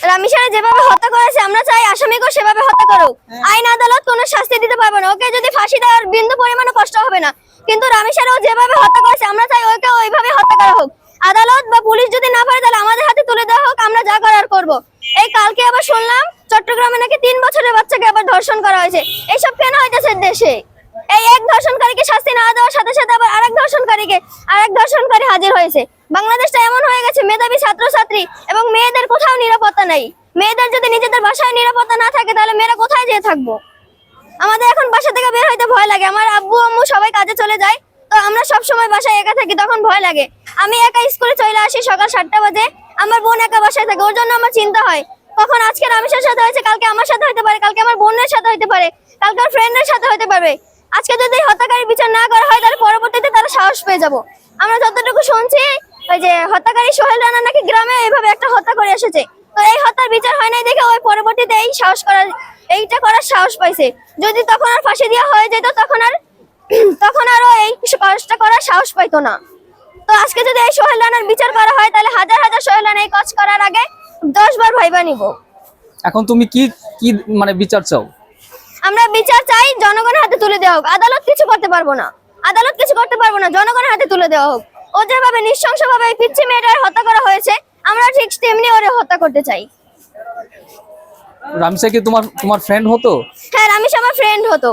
রামিসারে যেভাবে হত্যা করেছে আমরা চাই আসামিকেও সেভাবে হত্যা করুক। আইন আদালত কোনো শাস্তি দিতে পারবে না, ওকে যদি ফাঁসি দেওয়ার বিন্দু পরিমাণও কষ্ট হবে না, কিন্তু রামিসারও যেভাবে হত্যা করেছে আমরা চাই ওকে ওইভাবে হত্যা করা হোক। আদালত বা পুলিশ যদি না পারে তাহলে আমাদের হাতে তুলে দেওয়া হোক, আমরা যা করার করব। এই কালকে আবার শুনলাম চট্টগ্রামে নাকি 3 বছরের বাচ্চাকে আবার ধর্ষণ করা হয়েছে। এইসব কেন হইতেছে দেশে? এই এক ধর্ষণকারীকে শাস্তি না দেওয়ার সাথে সাথে আবার আরেক ধর্ষণকারী হাজির হয়েছে। বাংলাদেশটা এমন হয়ে গেছে, মেধাবী ছাত্রছাত্রী এবং মেয়েদের কোথাও নিরাপত্তা নাই। মেয়েদের যদি নিজেদের বাসায় নিরাপত্তা না থাকে তাহলে মেয়েরা কোথায় যেয়ে থাকবো? আমাদের এখন বাসা থেকে বের হইতে ভয় লাগে। আমার আব্বু আম্মু সবাই কাজে চলে যায়, তো আমরা সব সময় বাসায় একা থাকি, তখন ভয় লাগে। আমি একা স্কুলে চলে আসি সকাল 7টা বাজে, আমার বোন একা বাসায় থাকে, ওর জন্য আমার চিন্তা হয় কখন আজকে রামিসার সাথে হয়েছে, কালকে আমার সাথে হতে পারে, কালকে আমার বোনের সাথে হতে পারে, কালকে আমার ফ্রেন্ডের সাথে হতে পারবে। আজকে যদি হত্যাকারী বিচার না করা হয় তাহলে পরবর্তীতে তারা সাহস পেয়ে যাব। আমরা যতটুকু শুনছি ওই যে হত্যাকারী সোহেল রানা নাকি গ্রামে এইভাবে একটা হত্যা করে এসেছে, তো এই হত্যার বিচার হয় নাই দেখে ওই পরবর্তীতে এইটা করার সাহস পাইছে। যদি তখন আর ফাঁসি দেওয়া হয়ে যেত তখন আরো এই কাজটা করার সাহস পাইতো না। তো আজকে যদি এই সোহেল রানার বিচার করা হয় তাহলে হাজার হাজার সোহেল রানা এই কাজ করার আগে 10 বার ভাইবা নিব। এখন তুমি কি কি মানে বিচার চাও? আমরা বিচার চাই, জনগণের হাতে তুলে দেওয়া হোক। আদালত কিছু করতে পারবো না, জনগণের হাতে তুলে দেওয়া হোক। ও যেভাবে নৃশংসভাবে এই পিচ্চি মেয়েটার হত্যা করা হয়েছে, আমরা ঠিক তেমনি ওরে হত্যা করতে চাই। রামিসা কি তোমার ফ্রেন্ড হতো? হ্যাঁ, রামিসা আমার ফ্রেন্ড হতো।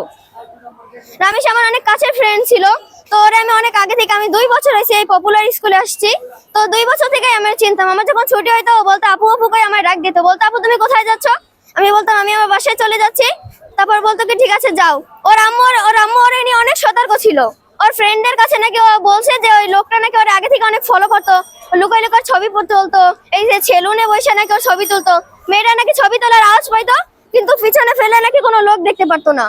রামিসা আমার অনেক কাছের ফ্রেন্ড ছিল। তো ওরে আমি অনেক আগে থেকে, আমি 2 বছর হয়েছে এই পপুলার স্কুলে আসছি, তো 2 বছর থেকেই আমি চিনতাম। আমার যখন ছুটি হইতো ও বলতো আপু আপু করে আমার ডাক দিত, বলতো আপু তুমি কোথায় যাচ্ছ? আমি বলতাম আমি আমার বাসায় চলে যাচ্ছি। তারপর বলতো কি ঠিক আছে যাও। ওর আম্মু ওরে নিয়ে অনেক সতর্ক ছিল। ওর ফ্রেন্ডের কাছে নাকি ও বলছে যে ওই লোকটা নাকি ওর আগে থেকে অনেক ফলো করতো, লুকাই লুকাই ছবি তুলতো, এই যে সেলুনে বসে নাকি ওর ছবি তুলতো। মেয়েরা নাকি ছবি তোলার আওয়াজ পাইতো, কিন্তু পিছনে ফেলে নাকি কোনো লোক দেখতে পারতো না।